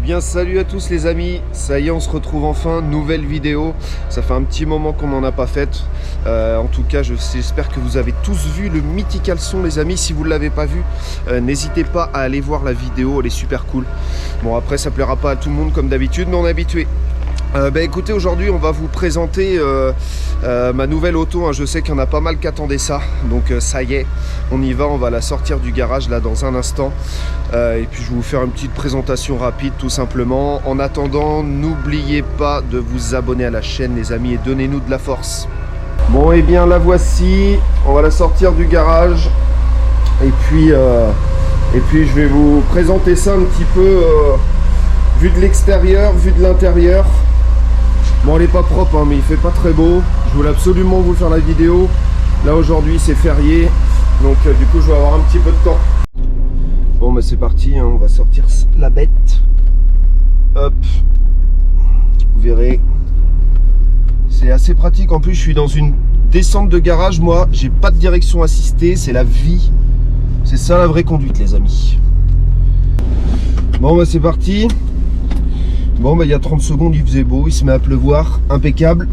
bien salut à tous les amis, ça y est on se retrouve enfin, nouvelle vidéo. Ça fait un petit moment qu'on n'en a pas fait. En tout cas j'espère que vous avez tous vu le Mythical Son les amis. Si vous ne l'avez pas vu, n'hésitez pas à aller voir la vidéo, elle est super cool. Bon après ça plaira pas à tout le monde comme d'habitude mais on est habitué. Écoutez, aujourd'hui on va vous présenter ma nouvelle auto, hein. Je sais qu'il y en a pas mal qui attendaient ça, donc ça y est, on y va, on va la sortir du garage là dans un instant, et puis je vais vous faire une petite présentation rapide tout simplement. En attendant, n'oubliez pas de vous abonner à la chaîne les amis et donnez-nous de la force. Bon et bien la voici, on va la sortir du garage et puis je vais vous présenter ça un petit peu vu de l'extérieur, vu de l'intérieur. Bon, elle est pas propre hein, mais il fait pas très beau. Je voulais absolument vous faire la vidéo. Là aujourd'hui c'est férié, donc du coup je vais avoir un petit peu de temps. Bon bah c'est parti, hein, on va sortir la bête. Hop, vous verrez. C'est assez pratique, en plus je suis dans une descente de garage, moi j'ai pas de direction assistée, c'est la vie. C'est ça la vraie conduite les amis. Bon bah c'est parti. Bon bah il y a 30 secondes il faisait beau, il se met à pleuvoir, impeccable.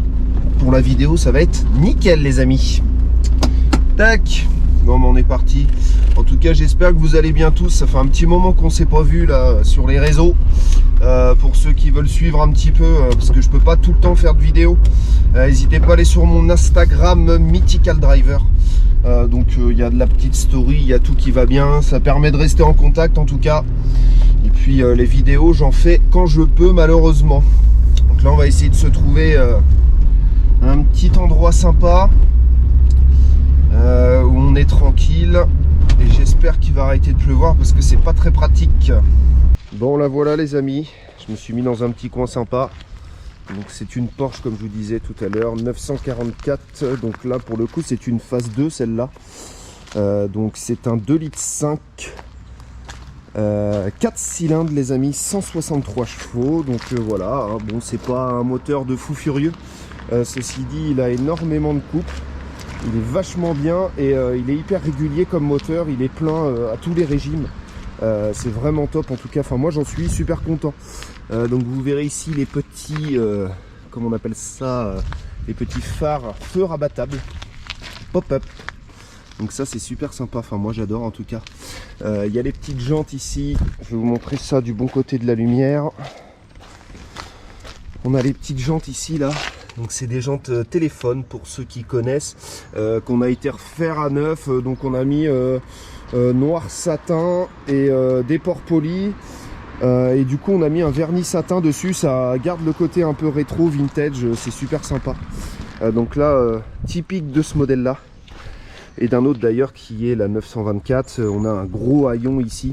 Pour la vidéo ça va être nickel les amis. Tac. Bon bah on est parti. En tout cas j'espère que vous allez bien tous, ça fait un petit moment qu'on s'est pas vu là sur les réseaux. Pour ceux qui veulent suivre un petit peu, parce que je peux pas tout le temps faire de vidéos, n'hésitez pas à aller sur mon Instagram Mythical Driver. Donc il y a de la petite story, il y a tout qui va bien, ça permet de rester en contact en tout cas. Et puis les vidéos j'en fais quand je peux malheureusement. Donc là on va essayer de se trouver un petit endroit sympa où on est tranquille. Et j'espère qu'il va arrêter de pleuvoir parce que c'est pas très pratique. Bon la voilà les amis, je me suis mis dans un petit coin sympa. Donc c'est une Porsche comme je vous disais tout à l'heure, 944. Donc là pour le coup c'est une phase 2 celle-là. Donc c'est un 2,5 litres. 4 cylindres les amis, 163 chevaux. Donc voilà, hein, bon c'est pas un moteur de fou furieux. Ceci dit il a énormément de couple. Il est vachement bien et il est hyper régulier comme moteur. Il est plein à tous les régimes. C'est vraiment top en tout cas, enfin moi j'en suis super content. Donc vous verrez ici les petits comment on appelle ça, les petits phares feu rabattables pop-up. Donc ça c'est super sympa, enfin moi j'adore en tout cas. Il y a les petites jantes ici, je vais vous montrer ça du bon côté de la lumière. On a les petites jantes ici là, donc c'est des jantes téléphone pour ceux qui connaissent, qu'on a été refaire à neuf. Donc on a mis noir satin et des ports polis, et du coup on a mis un vernis satin dessus, ça garde le côté un peu rétro vintage, c'est super sympa. Donc là typique de ce modèle là et d'un autre d'ailleurs qui est la 924. On a un gros haillon ici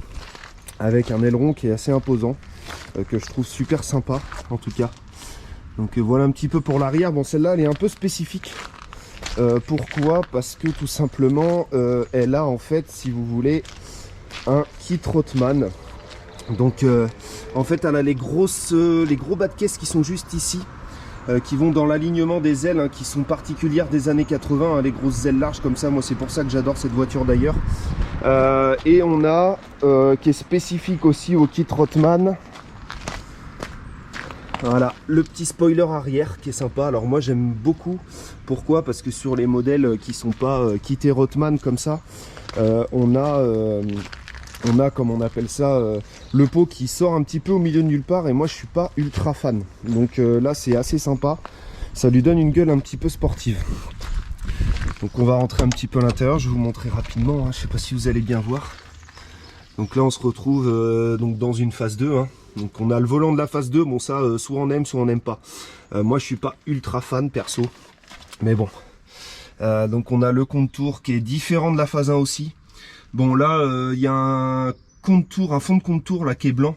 avec un aileron qui est assez imposant, que je trouve super sympa en tout cas. Donc voilà un petit peu pour l'arrière. Bon celle-là elle est un peu spécifique. Pourquoi? Parce que tout simplement elle a en fait si vous voulez un kit Rothman. Donc en fait elle a les gros bas de caisse qui sont juste ici, qui vont dans l'alignement des ailes, hein, qui sont particulières des années 80, hein, les grosses ailes larges comme ça. Moi c'est pour ça que j'adore cette voiture d'ailleurs. Et on a qui est spécifique aussi au kit Rothman. Voilà, le petit spoiler arrière qui est sympa. Alors moi j'aime beaucoup. Pourquoi? Parce que sur les modèles qui sont pas kittés Rothman comme ça, on a comme on appelle ça, le pot qui sort un petit peu au milieu de nulle part. Et moi je suis pas ultra fan. Donc là c'est assez sympa. Ça lui donne une gueule un petit peu sportive. Donc on va rentrer un petit peu à l'intérieur. Je vais vous montrer rapidement, hein. Je sais pas si vous allez bien voir. Donc là on se retrouve donc dans une phase 2, hein. Donc on a le volant de la phase 2, bon ça soit on aime soit on n'aime pas. Moi je suis pas ultra fan perso, mais bon. Donc on a le contour qui est différent de la phase 1 aussi. Bon là il y a un contour, un fond de contour là qui est blanc.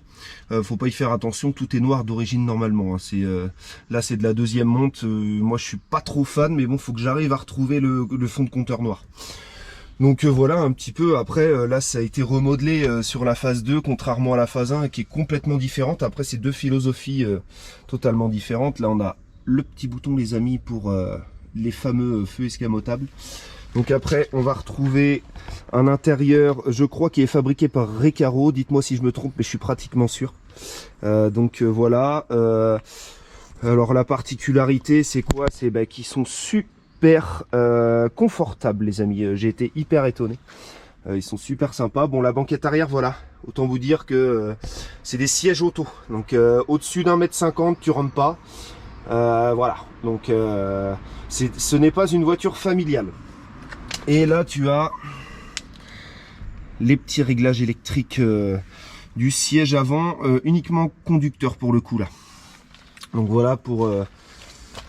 Faut pas y faire attention, tout est noir d'origine normalement, hein. Là c'est de la deuxième monte. Moi je suis pas trop fan, mais bon faut que j'arrive à retrouver le fond de compteur noir. Donc voilà un petit peu. Après là ça a été remodelé sur la phase 2 contrairement à la phase 1 qui est complètement différente. Après c'est deux philosophies totalement différentes. Là on a le petit bouton les amis pour les fameux feux escamotables. Donc après on va retrouver un intérieur je crois qui est fabriqué par Recaro. Dites moi si je me trompe mais je suis pratiquement sûr. Voilà. Alors la particularité c'est quoi? C'est qu'ils sont super confortables les amis. J'ai été hyper étonné. Ils sont super sympas. Bon, la banquette arrière, voilà. Autant vous dire que c'est des sièges auto. Donc au-dessus d'1,50 m, tu rentres pas. Voilà. Donc ce n'est pas une voiture familiale. Et là, tu as les petits réglages électriques du siège avant, uniquement conducteur pour le coup là. Donc voilà pour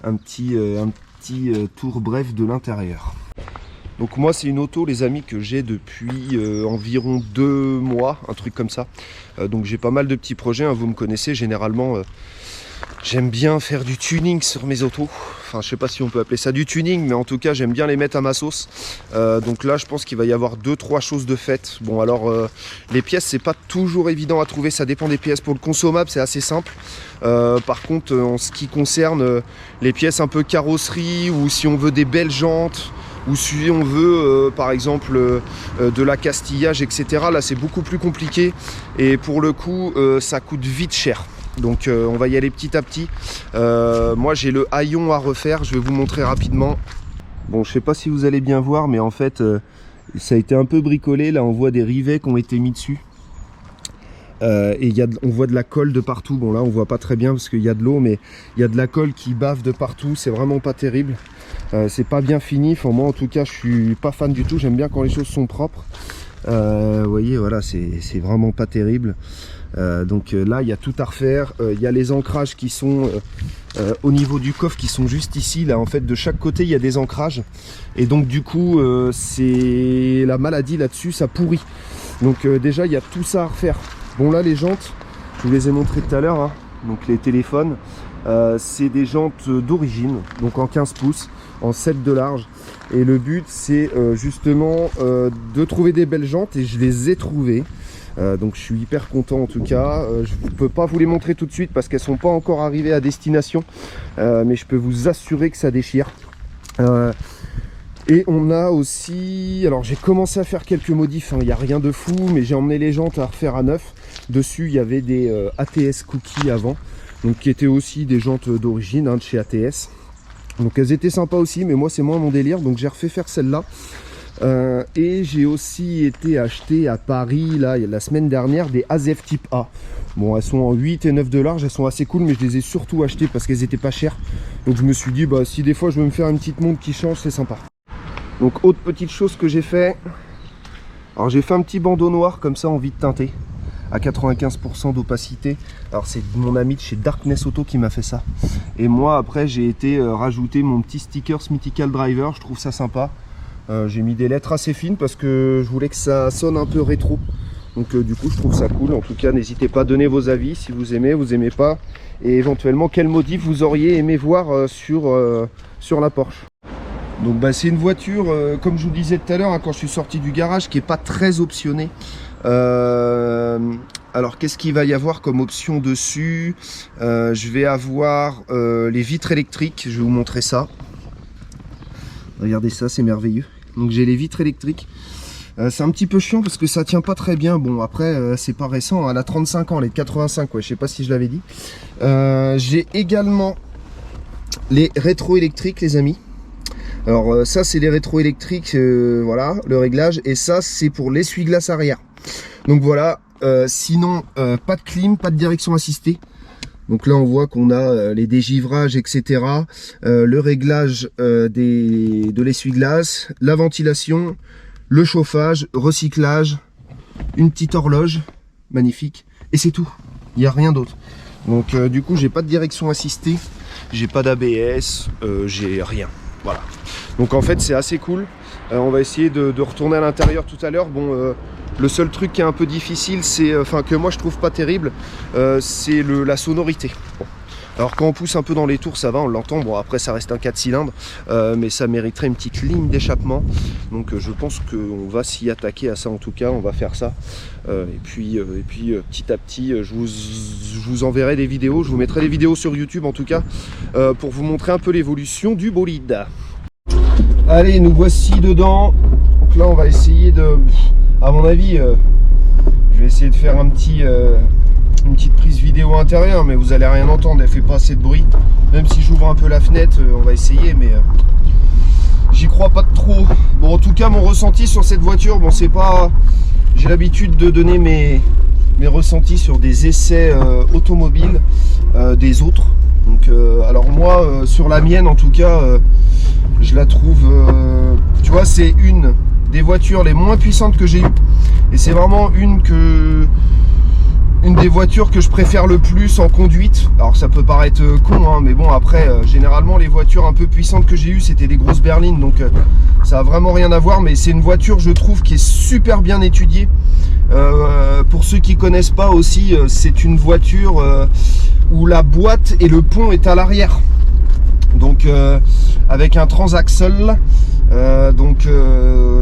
un petit tour bref de l'intérieur. Donc moi c'est une auto les amis que j'ai depuis environ 2 mois, un truc comme ça. Donc j'ai pas mal de petits projets, hein, vous me connaissez généralement. J'aime bien faire du tuning sur mes autos. Enfin je sais pas si on peut appeler ça du tuning, mais en tout cas j'aime bien les mettre à ma sauce. Donc là je pense qu'il va y avoir 2-3 choses de faites. Bon alors les pièces c'est pas toujours évident à trouver, ça dépend des pièces. Pour le consommable c'est assez simple. Par contre en ce qui concerne les pièces un peu carrosserie, ou si on veut des belles jantes, ou si on veut par exemple de l'accastillage, etc. Là c'est beaucoup plus compliqué et pour le coup ça coûte vite cher. Donc on va y aller petit à petit. Moi j'ai le haillon à refaire, je vais vous montrer rapidement. Bon je sais pas si vous allez bien voir, mais en fait ça a été un peu bricolé. Là on voit des rivets qui ont été mis dessus. Et on voit de la colle de partout. Bon là on voit pas très bien parce qu'il y a de l'eau, mais il y a de la colle qui bave de partout. C'est vraiment pas terrible. C'est pas bien fini. Enfin, moi en tout cas je suis pas fan du tout. J'aime bien quand les choses sont propres. Vous voyez voilà, c'est vraiment pas terrible. Donc là il y a tout à refaire. Il y a les ancrages qui sont au niveau du coffre qui sont juste ici. Là en fait de chaque côté il y a des ancrages. Et donc du coup c'est la maladie là-dessus, ça pourrit. Donc déjà il y a tout ça à refaire. Bon là les jantes, je vous les ai montrées tout à l'heure, hein. Donc les téléphones, c'est des jantes d'origine, donc en 15 pouces, en 7 de large. Et le but c'est justement de trouver des belles jantes, et je les ai trouvées. Donc je suis hyper content en tout cas. Je ne peux pas vous les montrer tout de suite parce qu'elles ne sont pas encore arrivées à destination. Mais je peux vous assurer que ça déchire. Et on a aussi, alors j'ai commencé à faire quelques modifs, il n'y a rien de fou, mais j'ai emmené les jantes à refaire à neuf. Dessus il y avait des ATS Cookie avant, donc qui étaient aussi des jantes d'origine de chez ATS. Donc elles étaient sympas aussi, mais moi c'est moins mon délire, donc j'ai refait faire celle-là. Et j'ai aussi été acheter à Paris là, la semaine dernière des AZF type A. Bon elles sont en 8 et 9 de large, elles sont assez cool, mais je les ai surtout achetées parce qu'elles étaient pas chères. Donc je me suis dit bah si des fois je veux me faire une petite montre qui change, c'est sympa. Donc autre petite chose que j'ai fait, alors j'ai fait un petit bandeau noir comme ça en vide teinté à 95% d'opacité. Alors c'est mon ami de chez Darkness Auto qui m'a fait ça. Et moi après j'ai été rajouter mon petit sticker Mythical Driver, je trouve ça sympa. J'ai mis des lettres assez fines parce que je voulais que ça sonne un peu rétro. Donc du coup je trouve ça cool. En tout cas n'hésitez pas à donner vos avis si vous aimez pas. Et éventuellement quel modif vous auriez aimé voir sur la Porsche. Donc bah, c'est une voiture, comme je vous le disais tout à l'heure, hein, quand je suis sorti du garage, qui n'est pas très optionnée. Alors qu'est-ce qu'il va y avoir comme option dessus? Je vais avoir les vitres électriques, je vais vous montrer ça. Regardez ça, c'est merveilleux. Donc j'ai les vitres électriques. C'est un petit peu chiant parce que ça tient pas très bien. Bon après c'est pas récent, elle a 35 ans, elle est de 85, ouais, je sais pas si je l'avais dit. J'ai également les rétro-électriques les amis. Alors ça c'est les rétro-électriques, voilà le réglage, et ça c'est pour l'essuie-glace arrière. Donc voilà, sinon pas de clim, pas de direction assistée. Donc là on voit qu'on a les dégivrages, etc. Le réglage de l'essuie-glace, la ventilation, le chauffage, recyclage, une petite horloge, magnifique, et c'est tout, il n'y a rien d'autre. Donc du coup j'ai pas de direction assistée, j'ai pas d'ABS, j'ai rien. Voilà. Donc en fait c'est assez cool. On va essayer de retourner à l'intérieur tout à l'heure. Bon, le seul truc qui est un peu difficile, c'est, enfin que moi je trouve pas terrible, c'est la sonorité. Bon. Alors quand on pousse un peu dans les tours, ça va, on l'entend. Bon après ça reste un 4 cylindres, mais ça mériterait une petite ligne d'échappement. Donc je pense qu'on va s'y attaquer à ça en tout cas. On va faire ça. Et puis petit à petit, je vous enverrai des vidéos. Je vous mettrai des vidéos sur YouTube en tout cas pour vous montrer un peu l'évolution du bolide. Allez, nous voici dedans. Donc là, on va essayer de, à mon avis, je vais essayer de faire un petit une petite prise vidéo intérieure, mais vous allez rien entendre, elle fait pas assez de bruit. Même si j'ouvre un peu la fenêtre, on va essayer, mais j'y crois pas trop. Bon, en tout cas, mon ressenti sur cette voiture, bon, c'est pas... J'ai l'habitude de donner mes ressentis sur des essais automobiles des autres. Donc, alors moi, sur la mienne, en tout cas, je la trouve... tu vois, c'est une des voitures les moins puissantes que j'ai eues. Et c'est vraiment une des voitures que je préfère le plus en conduite. Alors ça peut paraître con, hein, mais bon, après généralement les voitures un peu puissantes que j'ai eues c'était des grosses berlines, donc ça a vraiment rien à voir. Mais c'est une voiture, je trouve, qui est super bien étudiée. Pour ceux qui connaissent pas aussi, c'est une voiture où la boîte et le pont est à l'arrière, donc avec un transaxle.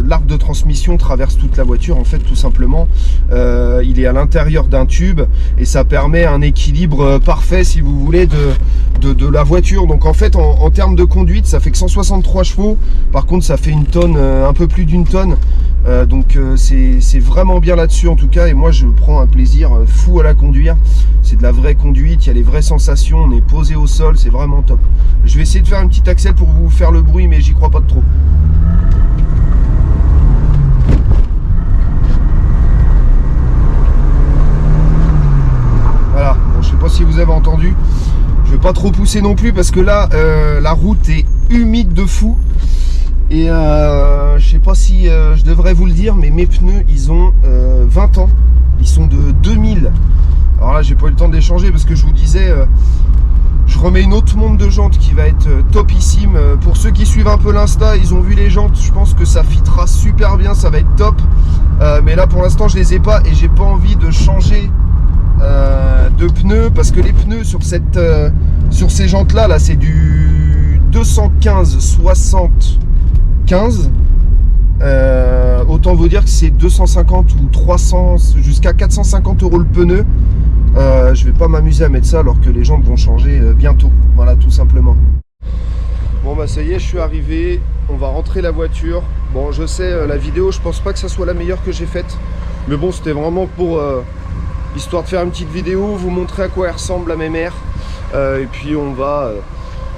L'arc de transmission traverse toute la voiture, en fait, tout simplement. Il est à l'intérieur d'un tube et ça permet un équilibre parfait, si vous voulez, de la voiture. Donc en fait, en termes de conduite, ça fait que 163 chevaux. Par contre, ça fait une tonne, un peu plus d'une tonne. C'est vraiment bien là-dessus, en tout cas. Et moi, je prends un plaisir fou à la conduire. C'est de la vraie conduite, il y a les vraies sensations. On est posé au sol, c'est vraiment top. Je vais essayer de faire une petite accel pour vous faire le bruit, mais j'y crois pas de trop. Voilà, bon, je sais pas si vous avez entendu. Je vais pas trop pousser non plus parce que là, la route est humide de fou. Et je sais pas si je devrais vous le dire, mais mes pneus, ils ont 20 ans. Ils sont de 2000. Alors là, j'ai pas eu le temps d'échanger parce que je vous disais, je remets une autre montre de jantes qui va être topissime. Pour ceux qui suivent un peu l'Insta, ils ont vu les jantes. Je pense que ça fitera super bien, ça va être top. Mais là, pour l'instant, je les ai pas et j'ai pas envie de changer de pneus parce que les pneus sur ces jantes là, c'est du 215/75. Autant vous dire que c'est 250 ou 300 jusqu'à 450 € le pneu. Je vais pas m'amuser à mettre ça alors que les jantes vont changer bientôt. Voilà, tout simplement. Bon bah ça y est, je suis arrivé. On va rentrer la voiture. Bon, je sais, la vidéo, je pense pas que ça soit la meilleure que j'ai faite, mais bon, c'était vraiment pour histoire de faire une petite vidéo, vous montrer à quoi elle ressemble la mémère. Et puis on va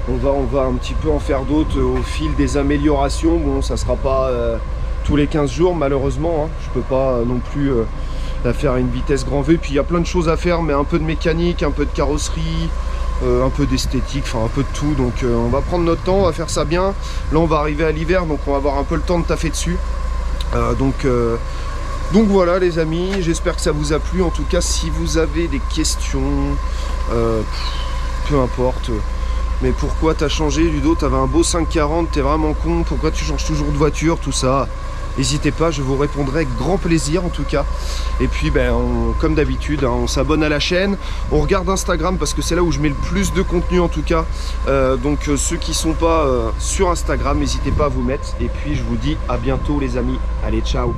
un petit peu en faire d'autres au fil des améliorations. Bon, ça sera pas tous les 15 jours malheureusement, hein. Je peux pas non plus la faire à une vitesse grand V. Puis il y a plein de choses à faire, mais un peu de mécanique, un peu de carrosserie, un peu d'esthétique, enfin un peu de tout. Donc on va prendre notre temps, on va faire ça bien. Là on va arriver à l'hiver, donc on va avoir un peu le temps de taffer dessus. Donc voilà les amis, j'espère que ça vous a plu. En tout cas, si vous avez des questions, peu importe. Mais pourquoi t'as changé, Ludo? T'avais un beau 540, t'es vraiment con. Pourquoi tu changes toujours de voiture, tout ça? N'hésitez pas, je vous répondrai avec grand plaisir en tout cas. Et puis comme d'habitude, hein, on s'abonne à la chaîne. On regarde Instagram parce que c'est là où je mets le plus de contenu en tout cas. Donc ceux qui sont pas sur Instagram, n'hésitez pas à vous mettre. Et puis je vous dis à bientôt les amis. Allez, ciao!